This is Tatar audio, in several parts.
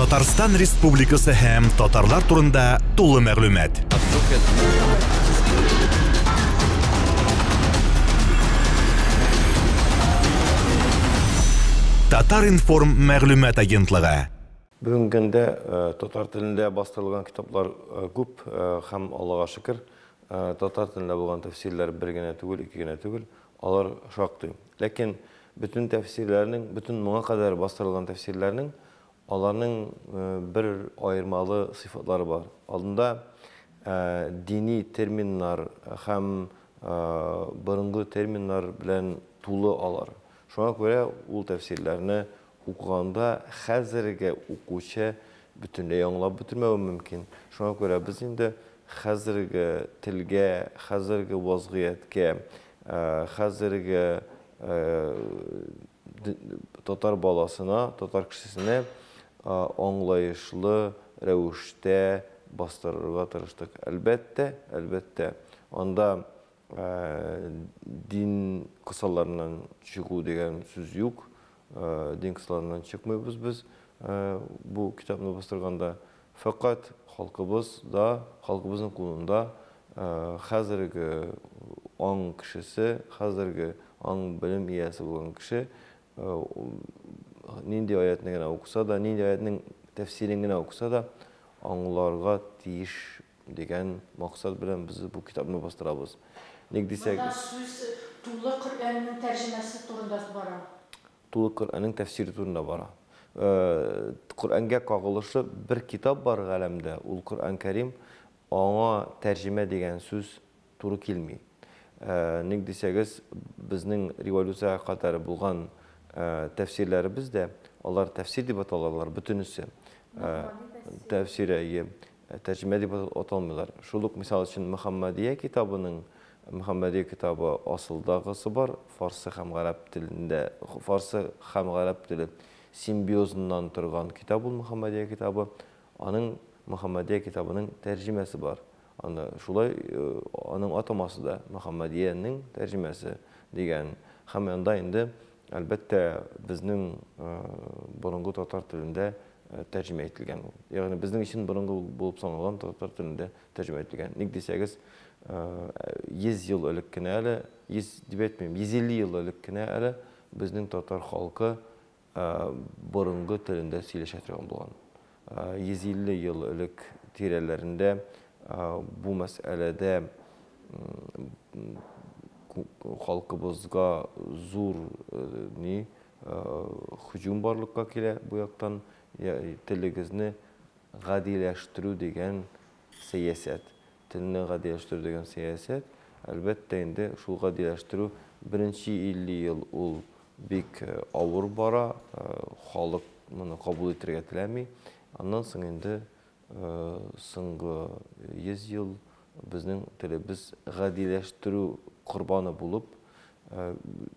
Татарстан Республикасы һәм татарлар турында тулы мәгълүмат. Татар-информ мәгълүмат агентлыгы. Бүгінгі күнде татар тілінде бастырылған китаплар көп һәм Аллаға шүкір, татар тілінде болған тәфсирләр бір генә түгел, ике генә түгел, алар шактый. Ләкин bütün тәфсирләрнең, bütün моңа кадәр бастырылган тәфсирләрнең аларның bir айырмалы сыйфатлары бар. Алдында дини терминнар һәм борынгы терминнар белән тулы алар. Шуңа күрә ул тәфсирләрне укыганда хәзерге укучы бөтенләй аңлап бетермәүе мөмкин. Шуңа күрә без инде хәзерге телгә, хәзерге вазгыятькә, хәзерге татар баласына, татар кешесенә аңлаешлы рәвештә бастырырга тырыштык. Әлбәттә, анда дин кысаларынан чыгу дигән сүз юк. Дин кысаларынан чыкмыйбыз без бу китапны бастырганда. Фақат халкыбызның кулында хәзерге аң кешесе, хәзерге аң белем иясе булган кеше нинди аятны гына укыса да, нинди аятның тәфсирен генә укыса да, аңларга тиеш дигән максат белән без бу китапны бастырабыз. Ник дисәк, сүз тулы Коръәннең тәрҗемәсе турында бара. Тулы Коръәннең тәфсире турында бара. Коръәнгә кагылышлы бер китап бар галәмдә, ул Коръән Кәрим, аңа тәрҗемә дигән сүз туры килми. Ник дисәгез, безнең революция катары булган тәфсирләребез дә, алар тәфсир дип аталалар бөтенесе. Тәфсире, тәрҗемә дип аталмыйлар. Шул ук мисал өчен Мөхәммәдия китабы асылдагысы бар, фарсы һәм гарәп телендә, фарсы һәм гарәп теле симбиозыннан торган китап ул Мөхәммәдия китабы. Аның Мөхәммәдия китабының тәрҗемәсе бар. Шулай аның атамасы да Мөхәммәдиянең тәрҗемәсе дигән. Һәм анда инде әлбәттә безнең борынгы татар телендә тәрҗемә ителгән. Ягъни безнең өчен борынгы булып саналган татар телендә тәрҗемә ителгән. Ник дисәгез, 100 ел элек кенә әле, 150 ел элек кенә әле безнең татар халкы борынгы телендә сөйләшә торган булган. 150 ел элек тирәләрендә бу мәсьәләдә халкыбызга зур һөҗүм барлыкка килә бу яктан. Телегезне гадиләштерү дигән сәясәт. Телне гадиләштерү дигән сәясәт, әлбәттә инде шул гадиләштерү беренче 50 ел ул бик авыр бара, халык моны кабул итәргә теләми. Аннан соң инде соңгы 100 ел безнең телебез гадиләштерү корбаны булып,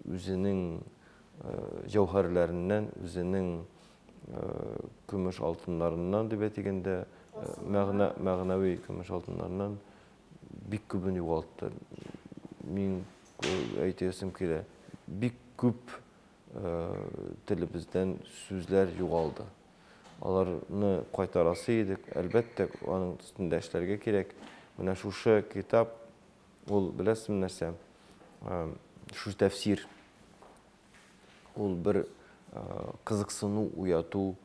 үзенең җәүһәрләреннән, үзенең көмеш алтыннарыннан дип әйтгәндә, мәгънәви көмеш алтыннарыннан бик күбен югалтты. Мин әйтәсем килә, бик күп телебездән сүзләр югалды. Аларны кайтарасы идек, әлбәттә, аның өстендә эшләргә кирәк. Менә шушы китап, ул беләсезме нәрсә? Шушы тәфсир. Ул бер кызыксыну уяту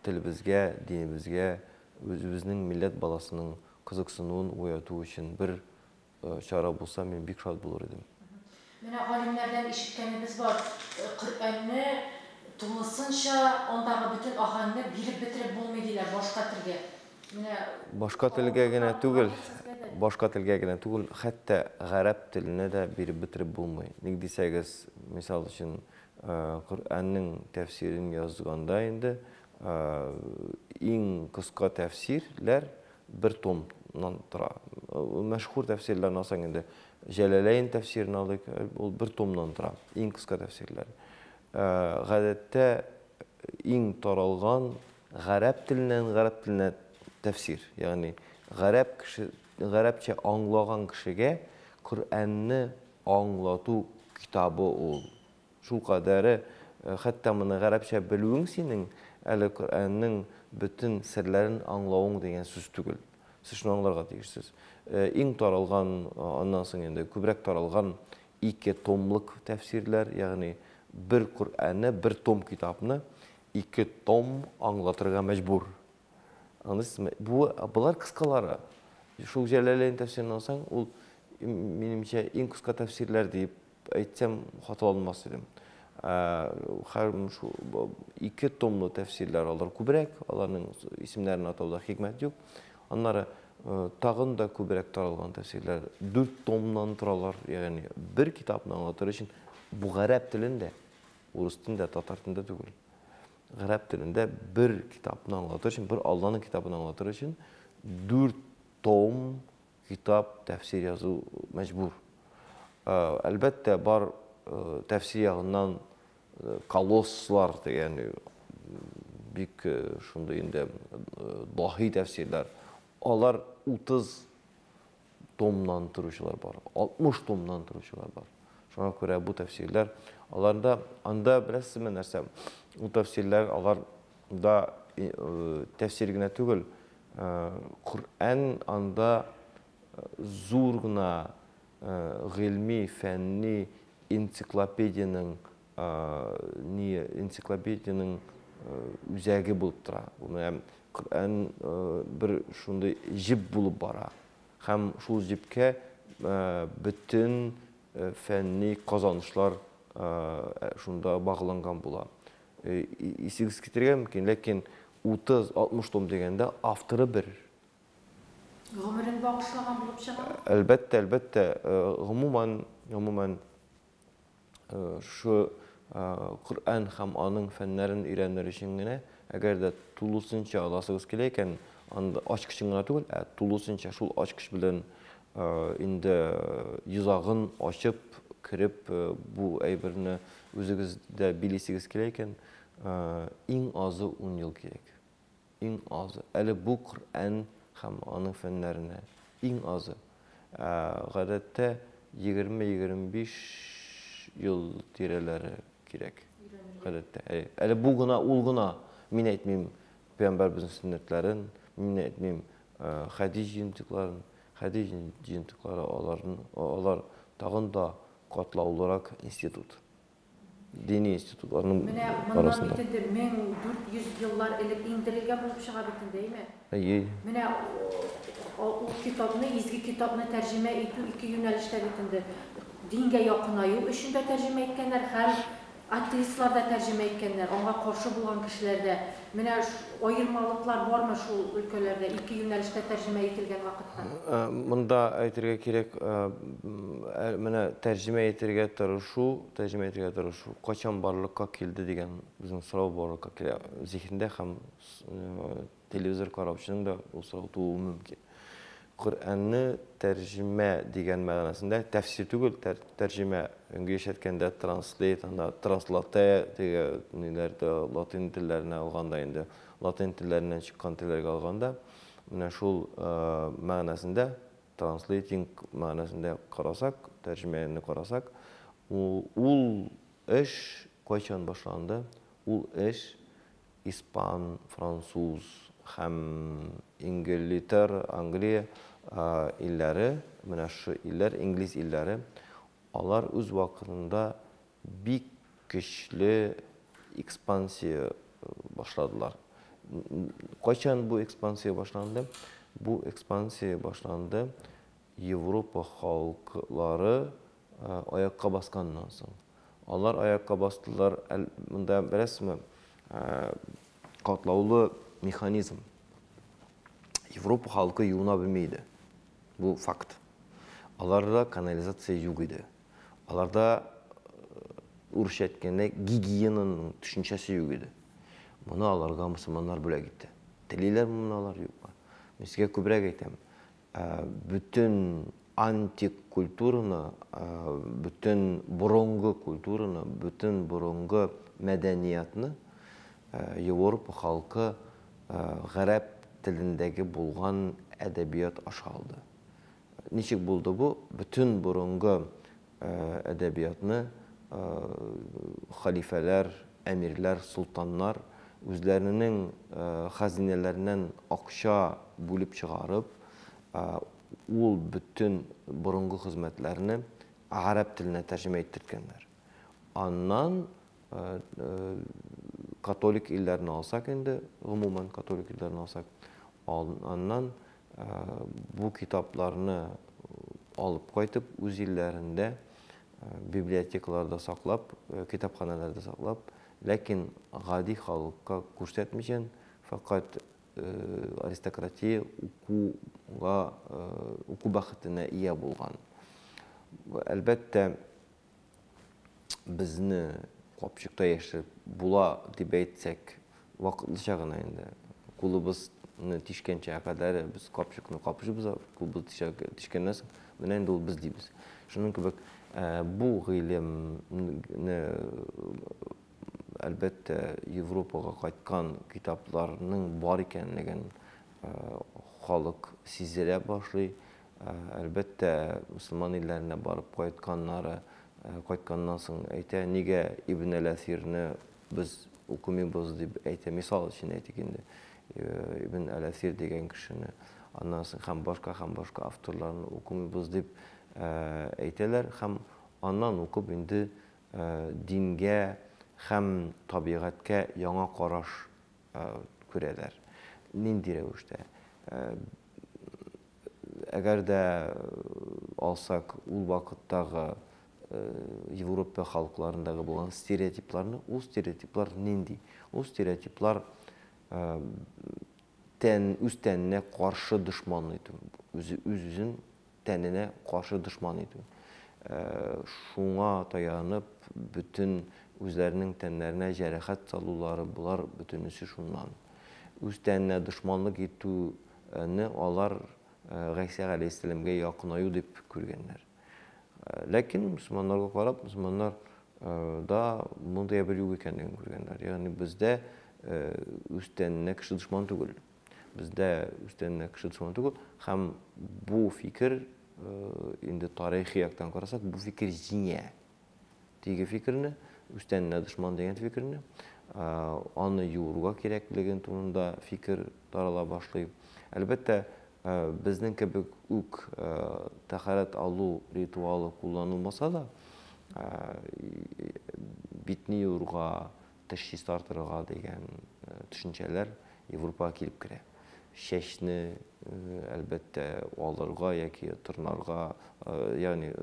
телебезгә, динебезгә, үзебезнең милләт баласының кызыксынуын уяту өчен бер чара булса, мин бик шат булыр идем. Менә галимнәрдән ишеткәнебез бар. Коръәнне тулысынча андагы bütün аһәңне биреп бетереп булмый диләр башка телгә. Башка телгә генә түгел, хәтта гарәп теленә дә биреп бетереп булмый. Ник дисәгез, мисал өчен Коръәннең тәфсирен язганда инде иң кыска тәфсирләр бер томнан тора. Мәшһүр тәфсирләрне алсаң инде, Җәләләйн тәфсирен алыйк, ул бер томнан тора, иң кыска тәфсирләр. Гадәттә иң таралган гарәп теленә тәфсир, ягъни гарәпчә аңлаган кешегә Коръәнне аңлату китабы ул. Шул кадәре, хәтта моны гарәпчә белүең синең әлі Құр'анның бүтін сірлерін аңлауың деген сүз түгіл. Сіз шunu аңларға тиішсіз. Ең таралған, аннан соң енді көбірек таралған 2 томлық тәфсирлер, яғни бір Құр'анны, бір том китапны 2 том аңлатырға мәжбүр. Бұлар қысқалары. Шул Жәләләйн тәфсирін алсаң, ол менімше ең қысқа тәфсирлер deyip айтсам хата olmaz dedim. 2 томлы тәфсирлер алар күбірек, аларның исемләрен атауда хикмәт юк. Аннары тағын да күбірек таралған тәфсирлер 4 томнан тұралар, яғни бір китапны аңлатыр үшін bu ғәрәп тілінде, орыс тілінде, татар тілінде түгел. Ғәрәп тілінде бір китапны аңлатыр үшін, бір Алланың китабын аңлатыр үшін 4 том китап тәфсир язу мәжбүр. Әлбәттә бар тәфсир ягыннан колосслар деген бик шундай инде дахи тәфсирләр. Алар 30 томнан торучылар бар, 60 томнан торучылар бар. Шуңа күрә бу тәфсирләр аларда анда беләсезме нәрсә? Бу тәфсирләр аларда тәфсир генә түгел, Құр'ан анда зур гына гыйльми, фәнни энциклопедияның үзәге булып тора. Құр'ан бір шундай жип булып бара. Һәм шул жипкә бүтін фәнни казанышлар шунда багланган була. Исегез китергә мөмкин, ләкин 30-60 том дегәндә авторы бер. Гомерен багышлаган булып чыга. Әлбәттә, гомумән шу Құр'ан һәм аның фәннәрен өйрәнер өчен генә, әгәр дә тулысынча аласыгыз килә икән, анда ачкыч гына түгел, тулысынча шул ачкыч белән инде йозагын ачып кирип бу әйберне үзегездә билисегез килә икән, иң азы 10 ел кирәк. Иң азы. Әле бу Құр'ан һәм аның фәннәренә иң азы. Гадәттә 20-25 ел тирәләре кирәк. Гадәттә. Әле бу гына, ул гына, мин әйтмим Пәйгамбәр безнең сөннәтләрен, мин әйтмим хәдис җинтикларын, алар тагын да катлаулырак институт. Дини институтларның арасында. Менә 1400 еллар элек индирелгән булып чыга битендәйме? Менә ул китапны, изге китапны тәрҗемә итү 2 юнәлештә битендә. Дингә якынаю өчен дә тәрҗемә иткәннәр һәм атеистлар да тәрҗемә иткәннәр, аңа каршы булган кешеләрдә. Менә аермалыклар бармы шул өлкәләрдә 2 юнәлештә тәрҗемә ителгән вакытта? Монда әйтергә кирәк, менә тәрҗемә итәргә тырышу, качан барлыкка килде дигән безнең сорау барлыкка килә. Зиһендә һәм телевизор караучының да ул сорау тууы мөмкин. Құр'анны тәрҗемә дигән мәгънәсендә тәфсир түгел, тәрҗемә инглиш әйткәндә translate, translate дигәннәрдә латин телләренә алганда инде, латин телләреннән чыккан телләргә алганда, менә шул мәгънәсендә translating мәгънәсендә карасак, тәрҗемәне карасак, ул эш кайчан башланды? Ул эш испан, француз һәм Англия илләре, менә шу илләр, инглиз илләре, алар үз вакытында бик көчле экспансия башладылар. Кайчан бу экспансия башланды? Бу экспансия башланды Европа халыклары аякка басканнан соң. Алар аякка бастылар, монда беләсезме, катлаулы механизм. Европа халкы юына белмәйди. Бу факт. Аларда канализация юк иде. Аларда урысча әйткәндә гигиенаның төшенчәсе юк иде. Моны аларга мөселманнар бүләк итте. Телиләр моны алар юкмы? Мен сезгә күбрәк әйтәм. Бүтән антик культураны, бүтән боронгы культураны, бүтән боронгы мәдәниятны Европа халкы гарәп телендәге булган әдәбият аша алды. Ничек булды бу? Бүтән боронгы әдәбиятны халифәләр, әмирләр, султаннар үзләренең хәзинәләреннән акча бүлеп чыгарып, ул бүтән борынгы хезмәтләрне араб теленә тәрҗемә иттергәннәр. Аннан католик илләрне алсак инде, гомумән католик илләрне алсак, аннан бу китапларны алып кайтып, үз илләрендә библиотекаларда саклап, китапханәләрдә саклап, ләкин гади халыкка күрсәтмичән, фақат аристократия уку бәхетенә ия булган. Әлбәттә, безне капчыкта яшереп була дип әйтсәк, вакытлыча гына инде. Кулыбызны тишкәнчә кадәр без капчыкны капышыбыз, кулыбыз тишкәннән соң, менә инде ул без дибез. Шуның кебек, бу гыйлемне әлбәттә Европага кайткан китапларның бар икәнлеген халык сизелә башлый. Әлбәттә, мусульман илләренә барып кайтканнан соң әйтә, нигә Ибн әл-Әсирне без укымыйбыз дип әйтә. Мисал өчен әйтик инде. Ибн әл-Әсир дигән кешене, аннан соң һәм башка авторларны укымыйбыз дип әйтәләр, һәм аннан укып инде дингә һәм табигатькә яңа караш күрәләр. Нинди рәвештә? Әгәр дә алсак, ул вакыттагы Европа халыкларындагы булган стереотипларны, ул стереотиплар нинди? Ул стереотиплар үз тәненә каршы дошман итү, үзен тәненә каршы дошман итү. Шуңа таянып, бүтән үзләренең тәннәренә җәрәхәт салулары, булар бүтәнесе шуннан. Үз тәненә дошманлык итүне алар Гайса галәйһиссәламгә якынаю дип күргәннәр. Ләкин мусульманнарга карап, мусульманнар да мондай бер юк икәнлеген күргәннәр. Ягъни бездә үз тәненә кеше дошман түгел. Бездә үз тәненә кеше дошман түгел, һәм бу фикер инде тарихи яктан карасак, бу фикер җиңә. Теге фикерне, үз тәненә дошман дигән фикерне, аны юырга кирәклеген турында фикер тарала башлый. Әлбәттә, безнең кебек үк тәһарәт алу ритуалы кулланылмаса да, битне юырга, теш чистартырга дигән төшенчәләр Европага килеп керә. Чәчне әлбәттә алырга яки тырнарга, ягъни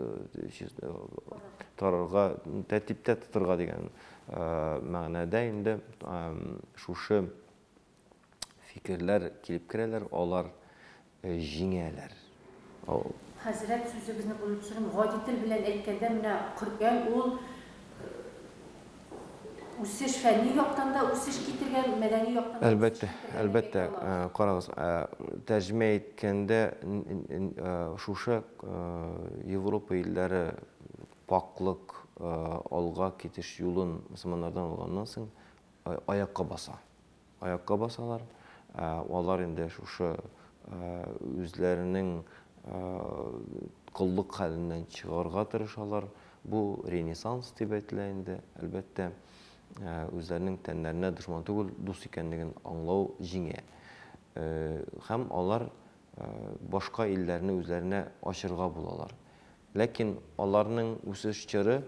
тарырга, тәртиптә тотырга дигән мәгънәдә инде шушы фикерләр килеп керәләр, алар җиңәләр. Хәзрәт, сүзегезне бүлеп төшерим, гади тел белән әйткәндә, менә Коръән ул үсеш фәнни яктан да үсеш китергән, мәдәни яктан да. Әлбәттә, карагыз, тәрҗемә иткәндә шушы Европа илләре паклык алга китеш юлын мусульманнардан алганнан соң аякка баса. Аякка басалар. Алар инде шушы үзләренең кыллык хәленнән чыгарга тырышалар. Бу ренессанс дип әйтелә инде. Әлбәттә, үзләренең тәннәренә дошман түгел, дус икәнлеген аңлау җиңә. Һәм алар башка илләрне үзләренә ачырга булалар. Ләкин аларның үсеш чоры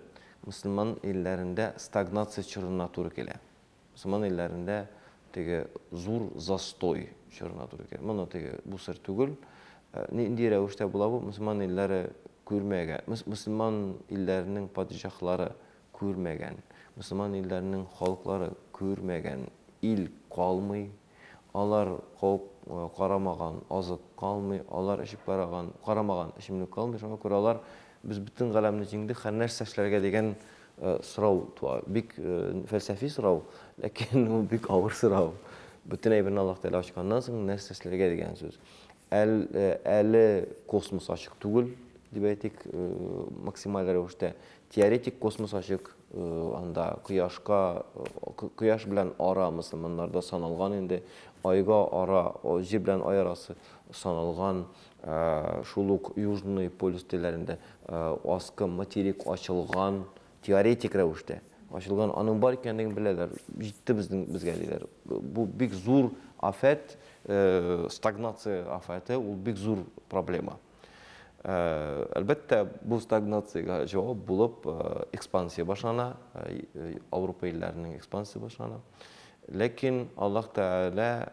мусульман илләрендә стагнация чорына туры килә. Мусульман илләрендә теге зур застой чорына туры килә. Моны теге бу сер түгел. Нинди рәвештә була бу? Мусульман илләре күрмәгән, мусульман илләренең падишаһлары күрмәгән, мусульман илләренең халыклары күрмәгән ил калмый, алар карамаган азык калмый, алар эчеп карамаган эчемлек калмый. Шуңа күрә алар без бүтән галәмне җиңдек, һәр нәрсә эшләргә дигән сорау туа. Бик фәлсәфи сорау, ләкин ул бик авыр сорау. Бүтән әйберне Аллаһ Тәгалә ачканнан соң нәрсә эшләргә дигән сүз. Әле космос ачык түгел, дип әйтик, максималь рәвештә. Теоретик космос ачык, анда кояш белән ара мусульманнарда саналган инде, айга ара, җир белән ай арасы саналган, шул ук Южный полюс телләрендә аскы материк ачылган теоретик рәвештә. Ачылган, аның бар икәнлеген беләләр. Җитте безгә диләр. Бу бик зур афәт, стагнация афәте, ул бик зур проблема. Әлбәттә, бу стагнациягә җавап булып экспансия башлана, Авропа илләренең экспансия башлана. Ләкин Аллаһ Тәгалә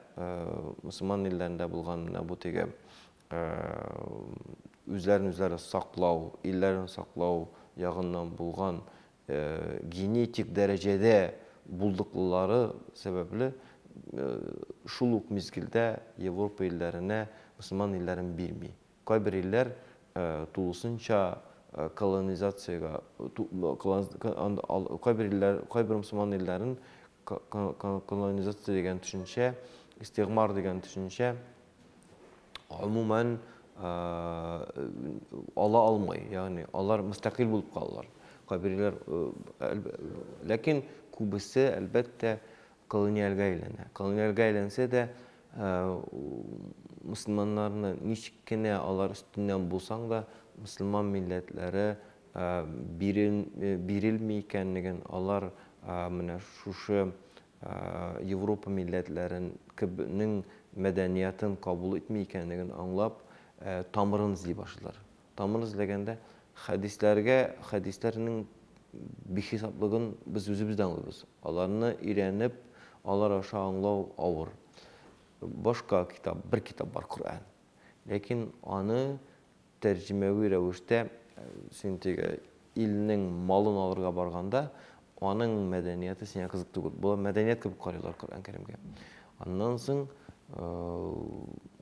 мусламан илләрендә булган бу теге үзләрен саклау, илләрен саклау ягыннан булган генетик дәрәҗәдә булдыклары сәбәпле шул ук мизгелдә Европа илләренә мусламан илләрен бирми. Кайбер илләр тулысынча колонизациягә, кайбер мусламан илләрен колонизация дигән төшенчә, истигмар дигән төшенчә гомумән ала алмый, ягъни алар мустақил булып калалар. Кайберләр, ләкин күбесе әлбәттә колониальгә әйләнә. Колониальгә әйләнсә дә мусламаннарны ничек кенә алар өстеннән булсаң да мусламан милләтләре бирелми икәнлеген, алар менә шушы Европа милләтләренең мәдәниятын кабул итми икәнлеген аңлап, тамырын эзли башлар. Тамырын эзләгәндә хәдисләрнең бихисаплыгын без үзебездән аңлыйбыз. Аларны өйрәнеп, алар аша аңлау авыр. Башка китап, бер китап бар, Коръән. Ләкин аны тәрҗемәви рәвештә син теге илнең малын алырга барганда, аның мәдәнияты сиңа кызык түгел. Бу мәдәният кебек карыйлар Коръән Кәримгә. Аннан соң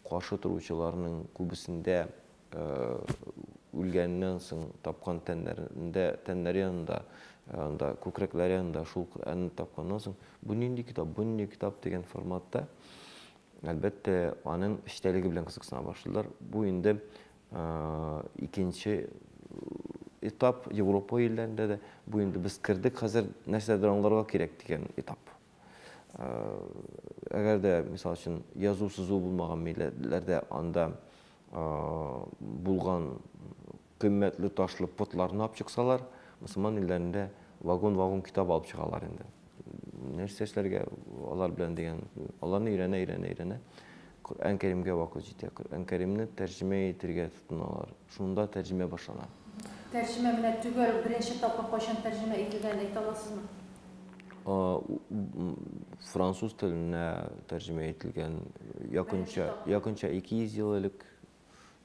каршы торучыларның күбесендә үлгәннән соң тапкан тәннәре янында, күкрәкләре янында шул Коръәнне тапканнан соң, бу нинди китап дигән форматта, әлбәттә, аның эчтәлеге белән кызыксына башлыйлар. Бу инде икенче этап Европа илләрендә дә, бу инде без кирдек, хәзер нәрсәдер аңларга кирәк дигән этап. Әгәр дә, мисал өчен, язу-сызу булмаган милләтләрдә анда булган кыйммәтле ташлы потларны алып чыксалар, мусламан илләрендә вагон китап алып чыгалар инде. Нәрсә эшләргә алар белән дигән, аларны өйрәнә. Коръән Кәримгә вакыт җитә. Коръән Кәримне тәрҗемә итәргә тотыналар. Шунда тәрҗемә башлана. Тәрҗемә менә түгел, беренче тапкыр кайчан тәрҗемә ителгән әйтә аласызмы? Француз теленә тәрҗемә ителгән якынча 200 ел элек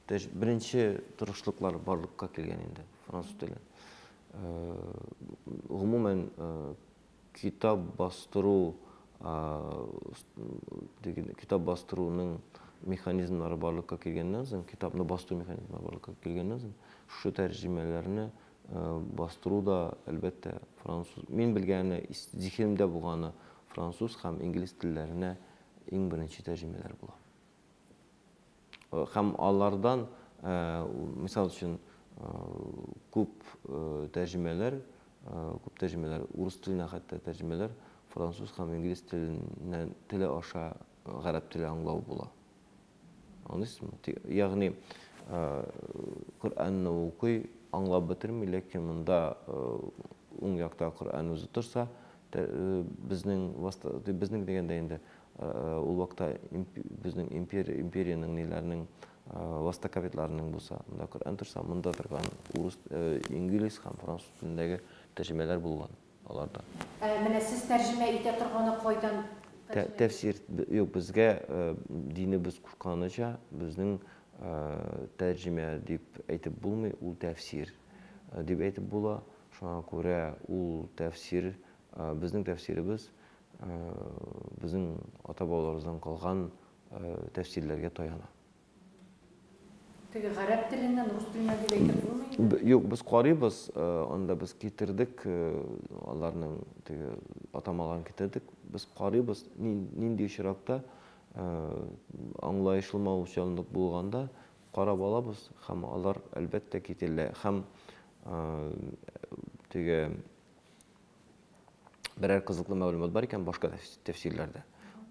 беренче тырышлыклар барлыкка килгән инде француз теле. Гомумән китап бастыруның механизмнары барлыкка килгәннән соң, китапны бастыру механизмлары барлыкка килгәннән соң, шу тәрҗемәләрне бастыру да әлбәттә француз. Мин белгәне, зихимдә булганы француз һәм инглиз телләренә иң беренче тәрҗемәләр була. Һәм алардан, мисал өчен, күп тәрҗемәләр, урыс теленә хәтта тәрҗемәләр француз һәм инглиз теле аша гарәп теле аңлау була. Аңлыйсызмы? Ягъни Коръәнне укый, аңлап бетерми, ләкин монда уң якта Коръән үзе торса, безнең дигәндә инде ул вакытта безнең империяның ниләрнең востоковедларның булса, монда Коръән торса, монда торган урыс, инглиз һәм француз телендәге тәрҗемәләр булган аларда. Менә сез тәрҗемә итә торганы кайдан? Тәфсир юк, безгә динебез кушканыча, безнең тәрҗемә дип әйтеп булмый, ул тәфсир дип әйтеп була. Шуңа күрә ул тәфсир, безнең тәфсиребез безнең ата-бабаларыбыздан калган тәфсирләргә таяна. Теге гарәп теленнән рус теленә дип әйтеп булмый? Юк, без карыйбыз, анда без китердек, аларның теге атамаларын китердек. Без карыйбыз, нинди очракта аңлайышылмаучанлык булганда карап алабыз, һәм алар әлбәттә кителә. Һәм теге берәр кызыклы мәгълүмат бар икән башка тәфсирләрдә.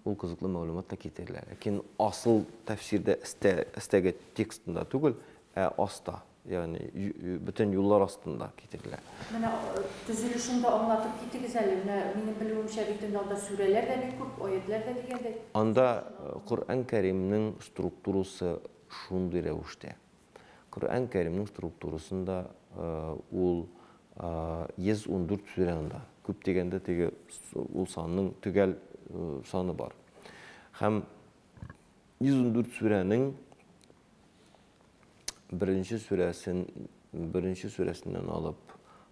Ул кызыклы мәгълүмат та китерелә. Ләкин асыл тәфсирдә, өстәге текстында түгел, аста, яғни бүтін юллар астында кетерлер. Менә төзелешендә аңлатып китегез әле. Менә минем белүемчә бит анда сүрәләр дә бик күп, аятлар да дигәндәй. Анда Коръән Кәримнең структурасы шундый рәвештә. Коръән Кәримнең структурасында ул 114 сүрә анда. Күп дигәндә теге ул санның төгәл саны бар. Һәм 114 сүрәнең birinci surəsindən alıb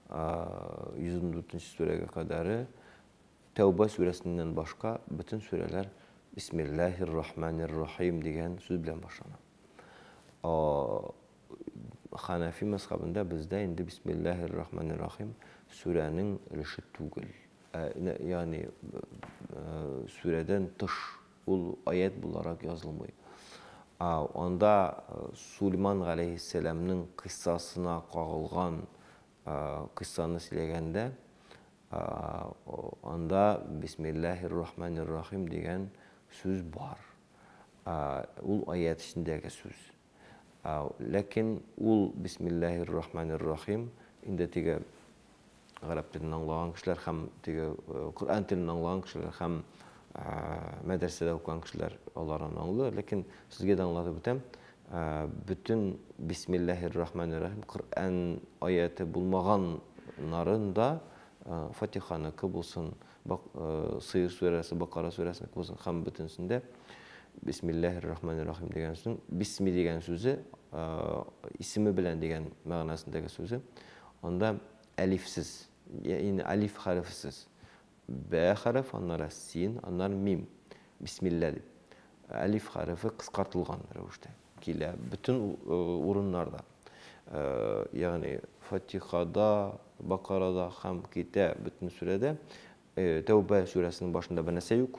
114-cü surəyə qədəri Təvbə surəsindən başqa bütün surələr Bismillahirrahmanirrahim deyən söz bilən başlanır. Hanefi məzhabında bizdə indi Bismillahirrahmanirrahim surənin rəşid түгел. Yəni surədən tış, ul ayət bularaq yazılmıyor. Onda Süleyman Aleyhisselam'ın kıssasına qağılğan kıssanı siləyəndə onda Bismillahirrahmanirrahim deyən söz var. Ul ayət içindəki söz. Lakin ul Bismillahirrahmanirrahim indi tege Arap dilini anlayan kişiler hem tege Kur'an dilini anlayan kişiler hem medresede okuyan kişiler onlardan anlıyor. Lakin sizge de anlatıp ötem. Bütün Bismillahirrahmanirrahim Kur'an ayeti bulmağanların da Fatiha'nı kıbılsın, Sıyır suresi, Bakara suresini kıbılsın hem bütünsünde Bismillahirrahmanirrahim degen sözün, Bismi degen sözü, ismi bilen degen mağanasındaki sözü, onda elifsiz, yani alif harfsiz. B harfi, onlara sin, onlara mim. Bismillah. Alif harfi kıskartılgan rəvişdə. Kile bütün urunlarda. Yani Fatiha'da, Bakara'da, Hamkite, bütün sürede Tevbe suresinin başında bir nəsə yox.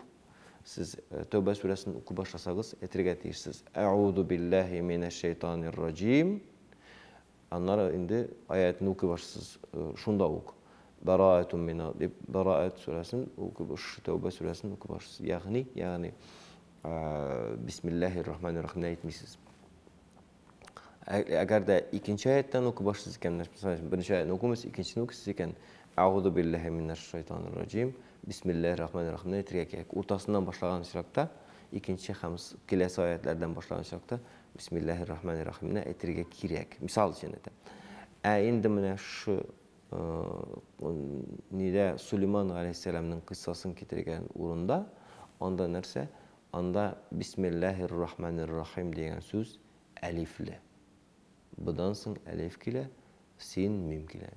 Siz Tevbe suresini oku başlasanız, etirgə deyirsiniz. Əudu billahi mineşşeytanirracim. Onlara indi ayetini oku başlasınız. Şunda oku. Baraatun mina deyib Baraat suresini oku başlasınız. Tevbe suresini oku başlasınız. Yani Bismillahirrahmanirrahim etmişsiniz. Əgər də ikinci ayətdən oku başlasınız ikən, birinci ayətini okumuz, ikincisini okusuz ikən Əudu billahi mineşşeytanirracim. Bismillahirrahmanirrahim etirgə gerek. Ortasından başlayan şirakta, ikinci xəms kiləsi ayətlərdən başlayan şirakta Bismillahirrahmanirrahim etirgə gerek. Misal üçün də. İndi mənə şu nidə Süleyman Aleyhisselam'ın qıssasını getirgən uğrunda onda nərsə? Onda Bismillahirrahmanirrahim deyən söz əlifli. Budan soň əlif kilə, sin, mim kilə.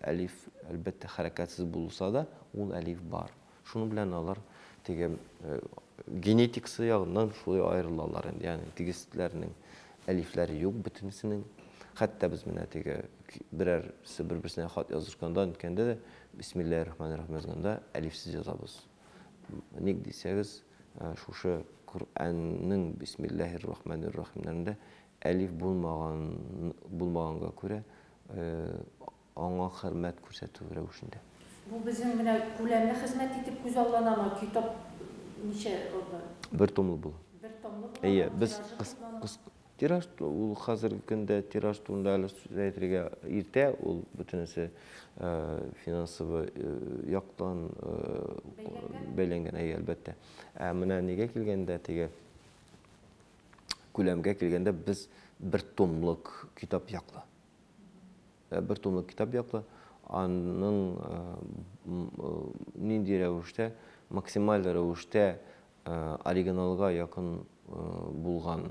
Əlif əlbəttə hərəkətsiz bulunsa da, ol əlif var. Şunu bilən alır, genetikası yağından şulaya ayrılarlar. Yəni, digistlərinin əlifləri yox, bütünsünün. Hətta biz mənə birərsi bir-birisine xat yazırkanda, ötkəndə də Bismillahirrahmanirrahim yazganda əlifsiz yazabız. Nek deysəniz, şu Kur'an'ın Bismillahirrahmanirrahimlərində əlif bulmağanğa görə ona hörmət göstərdiyi rəvişində. Bu bizim mənə küləmli xidmət edib güzəllanama kitap neçə orada? Bir tomlu bu. Bir tomlu bu. İyi, biz tiraj ul hazırki gündə tiraj turunda ətrəyə irtə ul bütünüsü finansı yaqdan beləngan əlbəttə. Mənə nəyə kilgəndə küləmgə kilgəndə biz bir tomluq kitap yaqlı. Bir tomluq kitap yaqlı. Anın nindi rəvişdə, maksimal rəvişdə originalga yaxın bulğan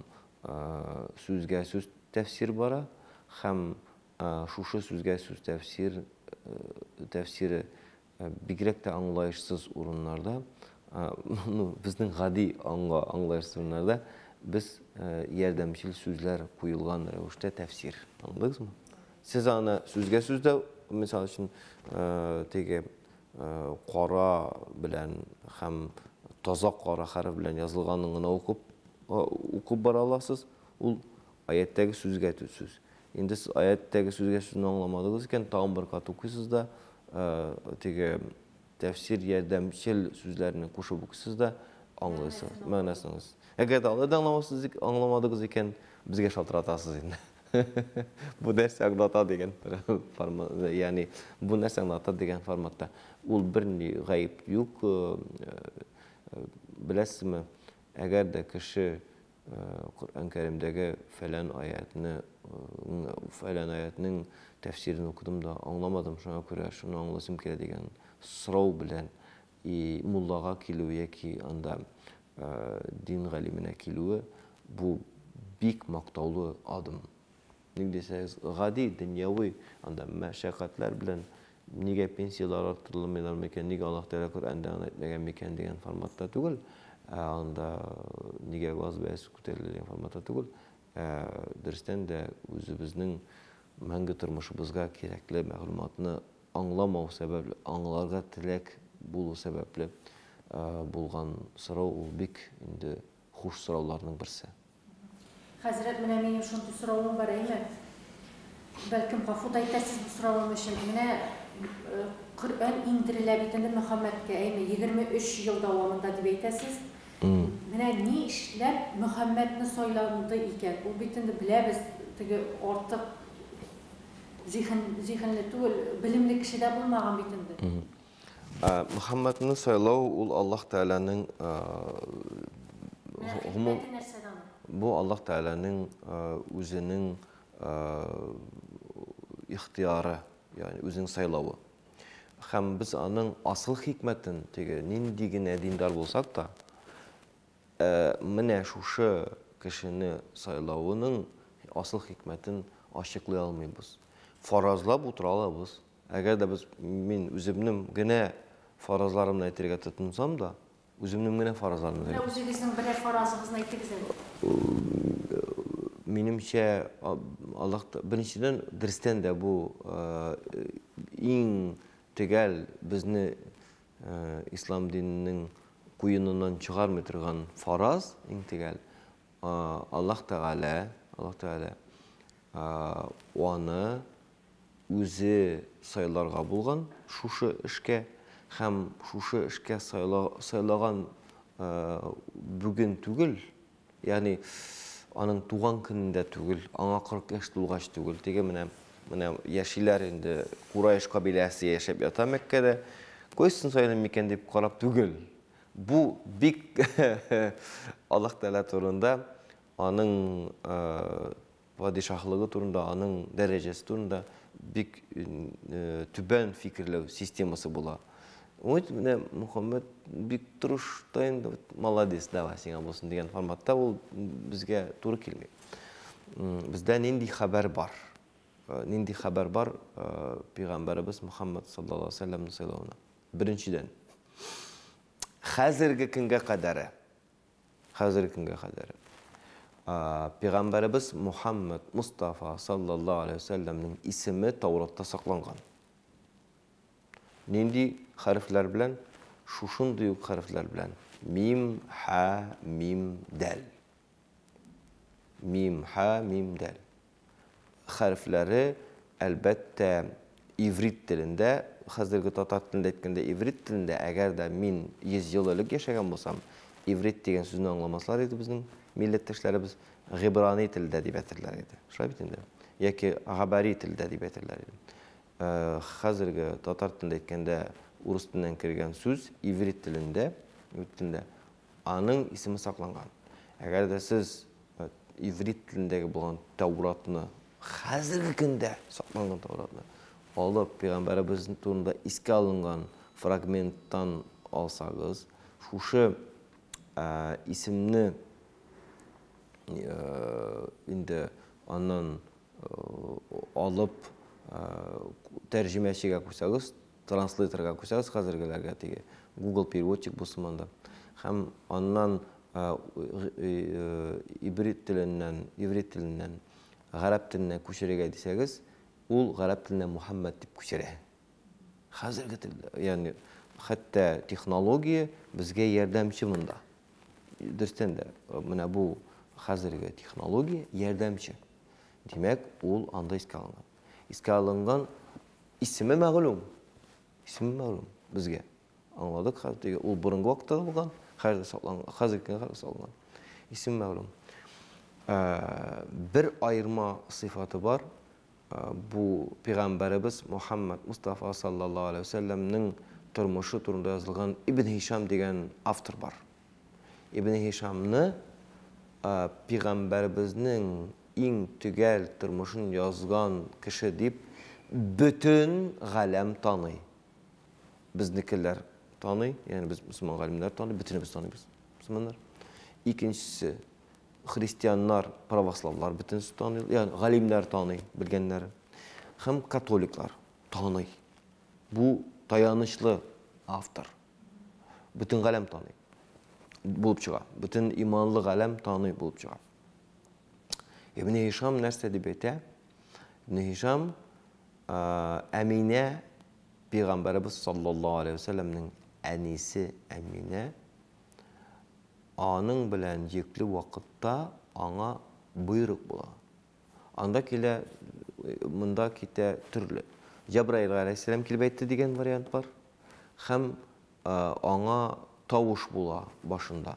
sözgə söz təfsir bara, həm şuşu sözgə söz təfsiri bigrək də anlayışsız urunlarda, bizдің ғади anlayışsız urunlarda biz yerdəmçil sözlər qoyulğan rəvişdə təfsir. Anladınız mı? Siz ana sözgə sözdə, misal üçün, qara bilən, həm toza qara hərf bilən yazılğanlığına oqub bara alasınız, ol ayətdəki sözgə söz. İndi siz ayətdəki sözgə sözünü anlamadığınız ikən, tağın bir qat oxuyursuz da, təfsir yerdəmçil sözlərini qoşub oxuyursuz da, anlayırsınız, mənasınız. Əgər də anlamadığınız ikən, bizə şaltıratasınız indi. Bu нәрсе аңлата деген яғни bu нәрсе аңлата деген форматта ул бер ни гаип юк. Беләсезме, әгәр дә кеше Коръән Кәримдәге фәлән аятның тәфсирен укыдым да аңламадым, шуңа күрә шуны аңласым килә дигән сорау белән муллага килү яки анда дин галименә килүе, бу бик мактаулы адым. Ник дисәгез, гади дөньяви анда мәшәкатьләр белән нигә пенсиялар арттырылмыйлар микән, нигә Аллаһ Тәгалә Коръәндә әйтмәгән микән дигән форматта түгел, анда нигә газ бәясе күтәрелә дигән форматта түгел, дөрестән дә үзебезнең мәңге тормышыбызга кирәкле мәгълүматны аңламау сәбәпле, аңларга теләк булу сәбәпле булган сорау ул бик инде хуш сорауларның берсе. Хәзрәт, менә минем шундый соравым бар, әйме? Бәлкем гафу да итәсез бу соравым өчен. Менә Коръән индерелә бит инде Мөхәммәдкә, әйме, 23 ел дәвамында дип әйтәсез. Менә ни эшләп Мөхәммәдне сайланды икән? Ул бит инде беләбез, теге артык зиһенле түгел, билимле кеше дә булмаган бит инде. Мөхәммәдне сайлау ул Аллаһ Тәгаләнең бу Аллаһ Тәгаләнең үзенең ихтияры, ягъни үзенең сайлавы. Һәм без аның асыл хикмәтен, теге нинди генә диндар булсак та, менә шушы кешене сайлауының асыл хикмәтен ачыклый алмыйбыз. Фаразлап утыра алабыз. Әгәр дә без мин үземнең генә фаразларымны әйтергә тотынсам да, үземнең генә фаразларымны. Үзегезнең берәр фаразыгызны әйтегез әле. Минемчә, Аллаһ беренчедән дөрестән дә бу иң төгәл безне ислам диненең куеныннан чыгармый торган фараз, иң төгәл Аллаһ Тәгалә аны үзе сайларга булган шушы эшкә һәм шушы эшкә сайлаган бүген түгел, ягъни аның туган көнендә түгел, аңа 40 яшь тулгач түгел. Теге менә яшиләр инде Курайш кабиләсе яшәп ята Мәккәдә, койсын сайлан микән дип карап түгел. Бу бик Аллаһ Тәгалә турында, аның падишаһлыгы турында, аның дәрәҗәсе турында бик түбән фикерләү системасы була. Менә Мөхәммәд бик тырышта инде, молодец, давай сиңа булсын дигән форматта ул безгә туры килми. Бездә нинди хәбәр бар? Нинди хәбәр бар Пәйгамбәрбез Мөхәммәд саллаллаһу алейһи ва саллямны сайлауына? Беренчедән, хәзерге көнгә кадәр Пәйгамбәрбез Мөхәммәд Мустафа саллаллаһу алейһи ва саллямның исеме Тауратта сакланган. Нинди хәрефләр белән? Шушындый ук хәрефләр белән. Мим, ха, мим, дәл. Мим, ха, мим, дәл. Хәрефләре әлбәттә иврит телендә, хәзерге татар телендә әйткәндә иврит телендә, әгәр дә мин 100 ел элек яшәгән булсам, иврит дигән сүзне аңламаслар иде безнең милләттәшләребез, гибрани телдә дип әйтерләр иде. Шулай бит инде. Яки габари телдә дип әйтерләр иде. Хәзерге татар телендә әйткәндә урыс теленнән кергән сүз иврит телендә, аның исеме сакланган. Әгәр дә сез иврит телендәге булган Тауратны, хәзерге көндә сакланган Тауратны алып Пәйгамбәребезнең турында искә алынган фрагменттан алсагыз, шушы исемне инде аннан алып тәрҗемәчегә куйсагыз, транслейторга куйсагыз, хәзергеләргә теге Google переводчик булсын монда. Һәм аннан иврит теленнән гарәп теленә күчерергә дисәгез, ул гарәп теленә Мөхәммәд дип күчерә. Хәзерге телдә, ягъни хәтта технология безгә ярдәмче монда. Дөрестән дә, менә бу хәзерге технология ярдәмче. Димәк, ул анда искә алынган. Искә алынган исеме мәгълүм. Исеме мәгълүм безгә. Аңладык, хәзер ул борынгы вакытта булган, хәзерге сакланган, хәзерге сакланган. Исеме мәгълүм. bir ayırma sıfatı var. Bu Peygamberimiz Muhammed Mustafa sallallahu aleyhi ve sellem'nin turmuşu turunda yazılgan İbn Hişam degen автор var. İbn Hişam'ны Peygamberimizning eng tügel turmuşun yazgan kişi deyip bütün galem tanıy. Biznikiler tanıy, yani biz Müslüman galimler tanıy, bütünümüz tanıyız Müslümanlar. İkincisi Hristiyanlar, pravoslavlar bütünüzü tanıy, yani galimler tanıy, bilgenler. Hem katoliklar tanıy. Bu dayanışlı автор. Bütün galem tanıy. Bulup çığa. Bütün imanlı galem tanıy bulup çığa. İbn Hişam nerse deyip ete? İbn Hişam Emine Peygamberimiz sallallahu aleyhi ve sellem'nin enisi Emine anın bilen yekli vakıtta ana buyruk bula. Anda kile mında kite türlü. Cebrail aleyhisselam kilip etti degen variant var. Hem ana tavuş bula başında.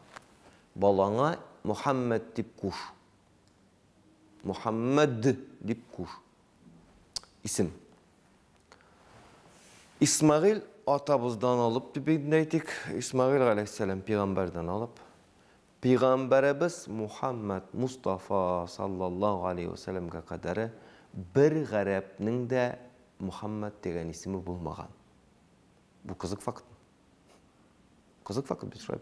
Balana Muhammed dip kuş. Muhammed dip kuş. İsim. İsmail atabızdan alıp deydik. İsmail aleyhisselam peygamberden alıp Peygamberimiz Muhammed Mustafa sallallahu aleyhi ve sellem'e kadar bir garepnin de Muhammed degen ismi bulmagan. Bu kızık fakt. Kızık fakt bir şöyle.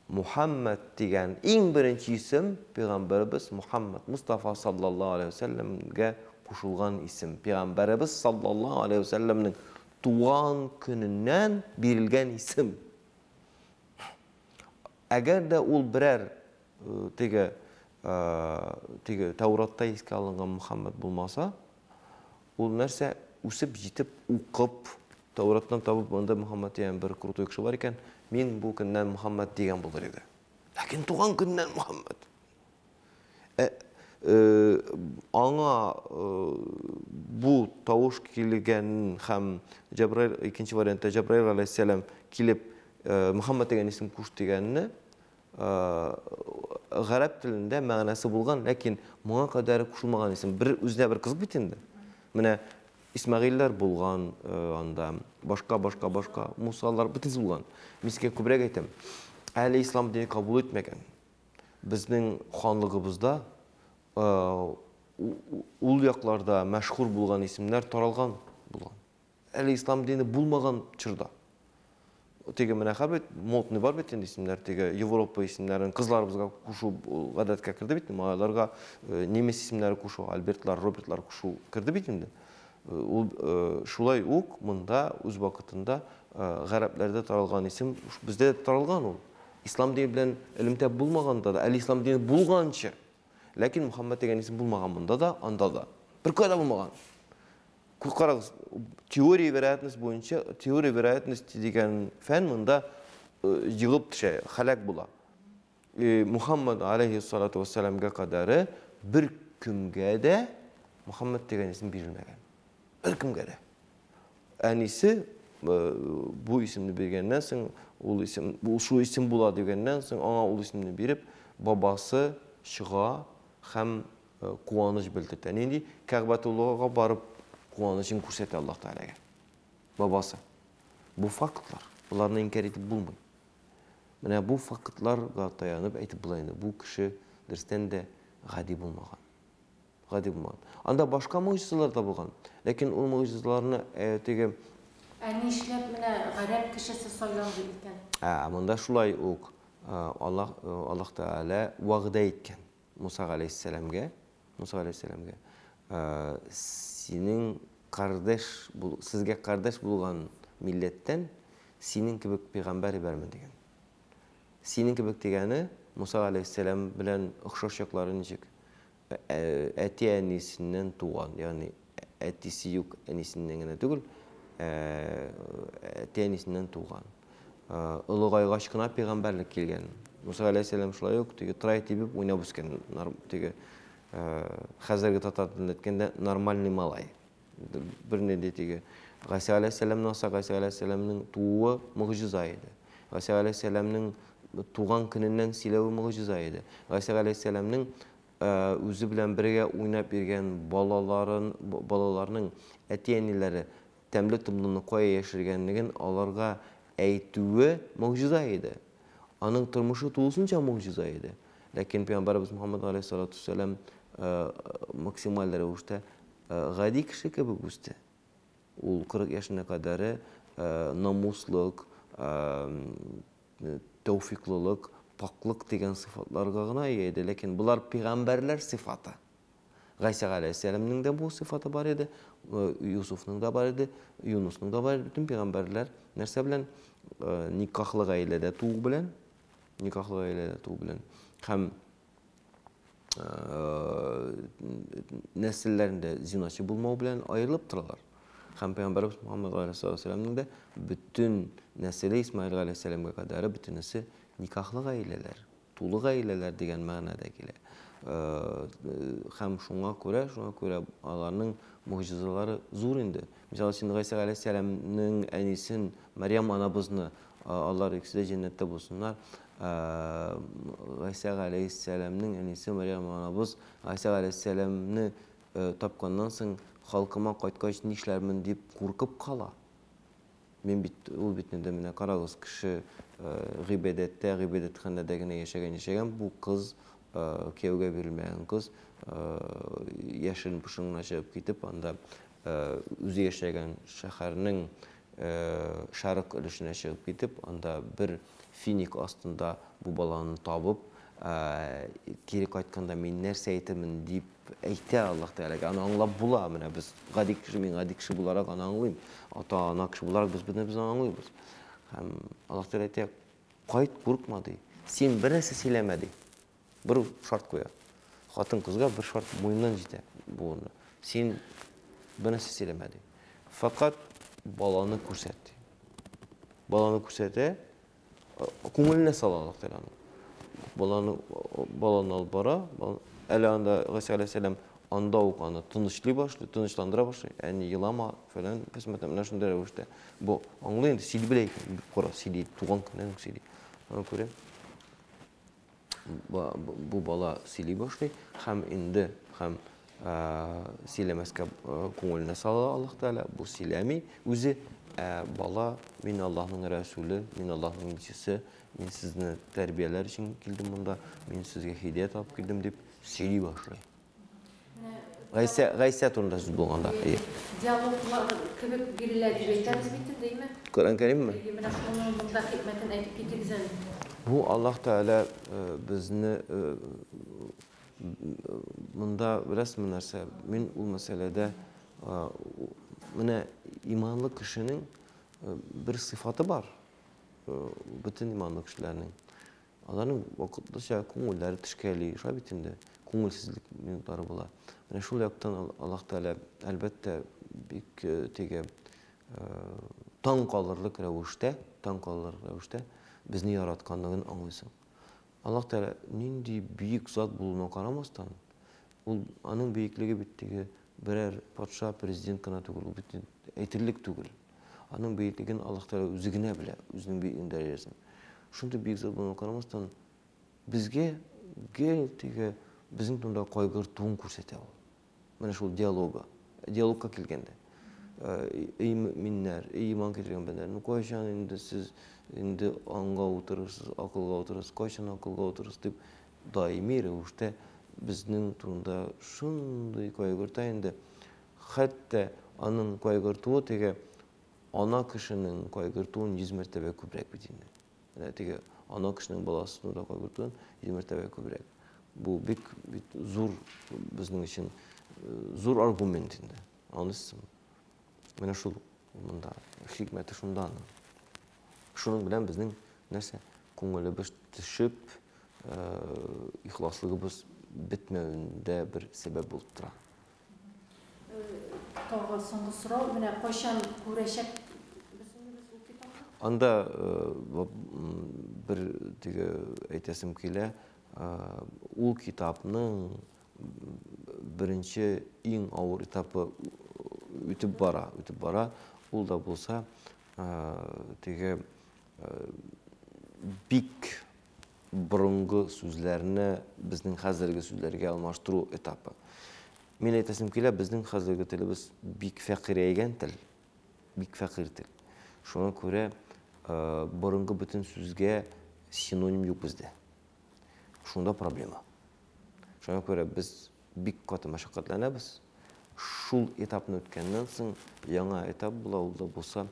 Muhammed degen en birinci isim Peygamberimiz Muhammed Mustafa sallallahu aleyhi ve sellem'e kuşulgan isim. Peygamberimiz sallallahu aleyhi ve sellem'nin tuğan gününden birilgen isim. Eğer de ol birer Tevrat'ta eski alıngan Muhammed bulmasa, ol nerse usip jitip uqıp Tevrat'tan tabıp onda Muhammed diyen bir kurutu kişi var iken, men bu günden Muhammed diyen bulur edi. Lakin tuğan günden Muhammed. Ana bu tavuş kilgen hem Cebrail ikinci variantta Cebrail aleyhisselam kilip Muhammed degen isim kuş degenini Garap tilinde manası bulgan, lakin muğa kadar kuşulmagan isim. Bir üzüne bir kızık bitindi. Mine İsmail'ler bulgan anda, başka Musalar bütünüz bulgan. Miske kübrek aytem. Äli İslam dini kabul etmegen. Bizning xanlığımızda ul yaklarda meşhur bulgan isimler taralgan bulgan. Äli İslam dini bulmagan çırda. Tege mene xarbet, moltni var beten isimler, tege Европа isimlerin kızlarımızga kuşu gadatga kirdi bitti. Mayalarga nemes isimleri kuşu, Albertlar, Robertlar kuşu kirdi bitindi. Şulay uk, mında, öz vakıtında Garaplerde taralgan isim, bizde de taralgan ol. İslam dini bilen ilimte bulmaganda da, İslam dini bulgançı. Lakin Muhammed degen isim bulmagan mında da, anda da. Bir koyda bulmagan. Qarağız, teoriya verayetiniz boyunca, teoriya verayetiniz degen fen mında yığıp halak bula. Muhammed aleyhissalatu vesselam'a kadar bir kümge de Muhammed degen isim bilinmegen. Bir kümge de. Enisi bu isimni bilgenden soň, şu isim bula degenden soň, ona ul isimni berip, babası çığa hem kuvanıç bildirdi. Endi Ka'batullah'a barıp kuvanışın kurseti Allah Teala'ya. Babası. Bu faktlar. Bunlarını inkar edip bulmayın. Mine bu faktlarga dayanıp aytip bulaydı. Bu kişi dersten de gadi bulmagan. Gadi bulmagan. Anda başka mucizeler da bulgan. Lakin o mucizelarını tege Ani işlep mine garip kişisi soylandı iken. Mında şulay ok. Allah Teala va'da etken Musa aleyhisselamga. Sizge kardeş bulgan milletten senin kibik peygamberi verme degen. Senin kibik degeni Musa aleyhisselam bilen ıkşaşakları nicik eti enisinden tuğan, yani etisi yok enisinden gene tügül, eti enisinden tuğan. Ilığay gaşkına peygamberlik kelgen. Musa aleyhisselam şulay yok, tray tibip oynab üsken. Hazırgı tatar dilinde etkende normalni malay. Bir ne dedi Gaysi aleyhisselam'ın Gaysi aleyhisselam'ın tuğu mucize idi. Gaysi aleyhisselam'ın туган көненнән сөйләүе мөгъҗиза иде. Гайса алейһиссәламның үзе белән бергә уйнап йөргән балаларның әти-әниләре тәмле томлыны кая яшергәнлеген аларга әйтүе мөгъҗиза иде. Аның тормышы тулысынча мөгъҗиза иде. Ләкин Пәйгамбәрбез Мөхәммәд алейһиссәлату вассалам максималь рәвештә гади кеше кебек үсте. Ул 40 яшына кадәр намуслык, тәүфиклылык, паклык дигән сыйфатларга гына ия иде. Ләкин булар пәйгамбәрләр сыйфаты. Гайса алейһиссәламның да бу сыйфаты бар иде, Юсуфның да бар иде, Юнусның да бар иде. Бүтән пәйгамбәрләр нәрсә белән? Никахлы гаиләдә туу белән, һәм нәселләрендә зиначы булмау белән аерылып торалар. Һәм Пәйгамбәрбез Мөхәммәд алейһиссәламның да бүтән нәселе Исмаил алейһиссәламга кадәр бүтәнесе никахлы гаиләләр, тулы гаиләләр дигән мәгънәдә килә. Һәм шуңа күрә аларның мөгъҗизалары зур инде. Мисалы өчен Гайса алейһиссәламның әнисен Марьям анабызны Аллар икесе дә җәннәттә булсыннар. Гайса алейһиссәламның әнисе Марьям анабыз Гайса алейһиссәламны тапканнан соң халкыма кайткач нишләрмен дип куркып кала. Мен ул бит инде менә карагыз, кеше гыйбадәтханәдә генә яшәгән бу кыз, кияүгә бирелмәгән кыз, яшен пышыңына чыгып китеп, анда үзе яшәгән шәһәрнең шәрык өлешенә чыгып китеп, анда бер финик астында бу баланы табып, кире кайтканда мин нәрсә әйтәмен дип әйтә Аллаһ Тәгаләгә. Аны аңлап була, менә без гади кеше буларак аны аңлыйм. Ата-ана кеше буларак без аңлыйбыз. Һәм Аллаһ Тәгалә әйтә, кайт, курыкма ди. Син бер нәрсә сөйләмә ди. Бер шарт куя. Хатын кызга бер шарт муеннан җитә буны. Син бер нәрсә сөйләмә ди. Фақат баланы күрсәт. Баланы күрсәтә, күңеленә сала Аллаһ Тәгалә. Баланы алып бара, әле анда Гайса алейһиссәлам анда ук аны тынычландыра башлый. Әни елама фәлән, менә шундай рәвештә. Бу аңлый инде, сөйли белә икән. Кара, сөйли, туган көннән сөйли. Аны күрә. Бу бала сөйли башлый һәм инде сөйләмәскә күңеленә сала Аллаһ Тәгалә. Бу сөйләми, үзе бала, мин Аллаһның рәсүле, мин Аллаһның илчесе, мин сезне тәрбияләр өчен килдем монда, мин сезгә һидаят алып килдем дип сөйли башлый. Гайса турында сүз булганда. Диалоглар кебек бирелә дип әйтәбез бит, димме? Коръән Кәримме? Менә шуның монда хикмәтен әйтеп китегез әле. Бу Аллаһ Тәгалә безне монда рәсми нәрсә. Мин ул мәсьәләдә менә иманлы кешенең бер сыйфаты бар. Бүтән иманлы кешеләрнең. Аларның вакытлыча күңелләре төшкәли, шулай бит инде. Күңелсезлек минутлары була. Менә шул яктан Аллаһ Тәгалә әлбәттә бик теге таң калырлык рәвештә безне яратканлыгын аңлыйсың. Аллаһ Тәгалә нинди бийек зат булуына карамастан, ул аның бийеклеге бит теге берәр патша, президент кына түгел, бит әйтерлек түгел. Аның бийеклеген Аллаһ Тәгалә үзе генә белә, үзенең бийеклеген дәрәҗәсен. Шундай бийек зат булуына карамастан, безгә теге безнең турында кайгыртуын күрсәтә ул. Менә шул диалогка килгәндә. Эй мөэминнәр, эй иман китергән бәндәләр, кайчан инде сез инде аңга утырырсыз, акылга утырырсыз, кайчан акылга утырырсыз дип даими рәвештә безнең турында шундый кайгырта инде. Хәтта аның кайгыртуы теге ана кешенең кайгыртуын 100 мәртәбә күбрәк бит инде. Менә теге ана кешенең баласын да кайгыртуын 100 мәртәбә күбрәк. Бу бик зур безнең өчен зур аргумент инде. Анысы. Менә шул монда хикмәте шунда. Шуның белән безнең нәрсә күңелебез төшеп, ихласлыгыбыз бетмәвендә бер сәбәп булып тора. Тагы соңгы сорау, менә кайчан күрәчәк безне ул китапны? Анда бер теге әйтәсем килә, ул китапның беренче иң авыр этапы үтеп бара. Ул да булса, теге бик бұрынғы сүзләрне безнең хәзерге сүзләргә алмаштыру этапы. Мен әйтәсем килә, безнең хәзерге телебез бик фәкыйрәйгән тел, бик фәкыйрь тел. Шуңа күрә бұрынғы бөтен сүзгә синоним юк бездә. Шунда проблема. Шуңа күрә біз бик каты мәшәкатьләнәбез. Шул этапны үткәннән соң яңа этап була, ул да булса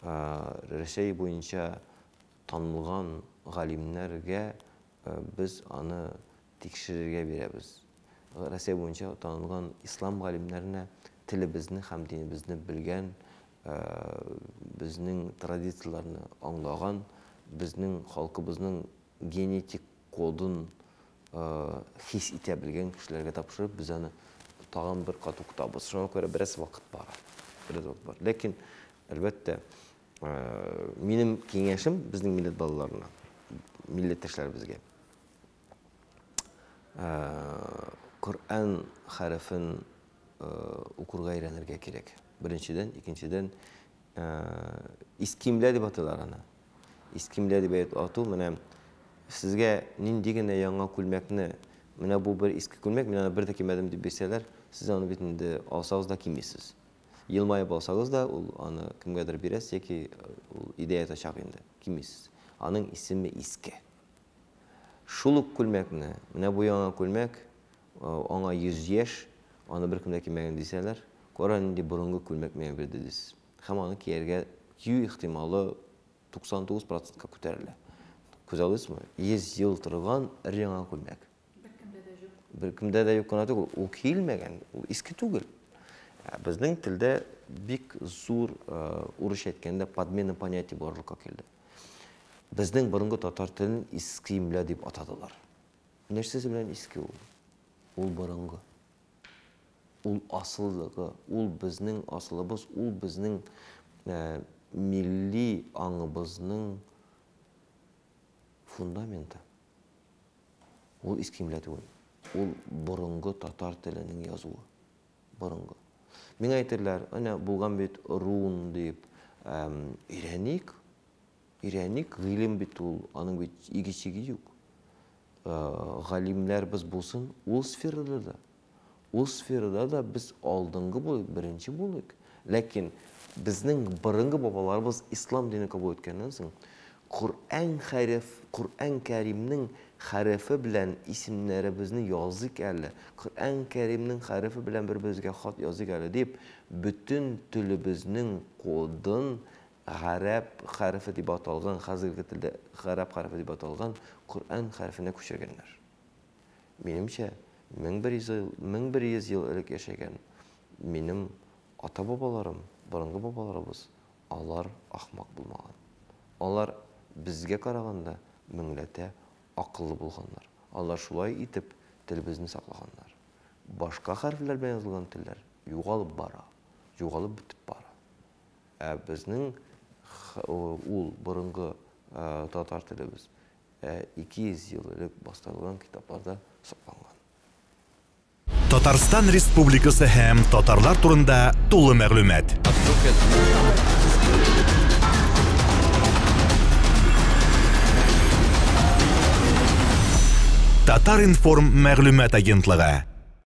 Рәсәй буенча танылган галимнәргә без аны тикшерергә бирәбез. Рәсәй буенча танылган ислам галимнәренә телебезне һәм динебезне белгән, безнең традицияларны аңлаган, безнең халкыбызның генетик кодын хис итә белгән кешеләргә тапшырып, без аны тагын бер кат укытабыз. Шуңа күрә бераз вакыт бар. Ләкин әлбәттә минем киңәшем безнең милләт балаларына, милләттәшләребезгә Коръән хәрефен укырга өйрәнергә кирәк. Беренчедән, икенчедән искимлә дип аталар аны. Искимлә дип ату менә сезгә нинди генә яңа күлмәкне, менә бу бер иске күлмәк, мен аны бер дә кимәдем дип бирсәләр, сез аны бит инде алсагыз да кимисез. Елмаеп алсагыз да, ул аны кемгәдер бирәсез яки ул идея тачак инде, кимисез. Аның исеме иске. Шул ук күлмәкне, менә бу яңа күлмәк, аңа 100 яшь, аны бер кем дә кимәгән дисәләр, кара нинди борынгы күлмәк миңа бирде дисез. Һәм аны кияргә кию ихтималы 99%-ка күтәрелә. Күз алыйсызмы? 100 ел торган яңа күлмәк. Бер кемдә дә юк кына түгел, ул киелмәгән, ул иске түгел. Безнең телдә бик зур, урысча әйткәндә, подмена понятий барлыкка килде. Безнең борынгы татар телен искимлә дип атадылар. Нәрсәсе белән иске ул? Ул борынгы. Ул асыллыгы, ул безнең асылыбыз, ул безнең милли аңыбызның фундаменты. Ул искимлә түгел. Ул борынгы татар теленең язуы. Борынгы. Миңа әйтерләр, ана булган бит рун дип, өйрәник, гыйлем бит ул, аның бит иге-чиге юк. Галимнәр без булсын, ул сферада да без алдынгы булыйк, беренче булыйк. Ләкин безнең борынгы бабаларыбыз ислам дине кабул иткәннән соң, Коръән Кәримнең хәрефе белән исемнәребезне язык әле, Коръән Кәримнең хәрефе белән бер-беребезгә хат язык әле дип, бүтән телебезнең кодын гарәп хәрефе дип аталган, хәзерге телдә гарәп хәрефе дип аталган Коръән хәрефенә күчергәннәр. Минемчә, 1100 ел элек яшәгән минем ата-бабаларым, борынгы бабаларыбыз, алар ахмак булмаган. Алар безгә караганда меңләтә акыллы булганнар. Алар шулай итеп телебезне саклаганнар. Башка хәрефләр белән язылган телләр югалып бара, югалып битеп бара. Безнең ул борынгы татар телебез 200 ел элек бастырылган китапларда сакланган. Татарстан Республикасы һәм татарлар турында тулы мәгълүмат. Татар информ мәгълүмат агентлыгы.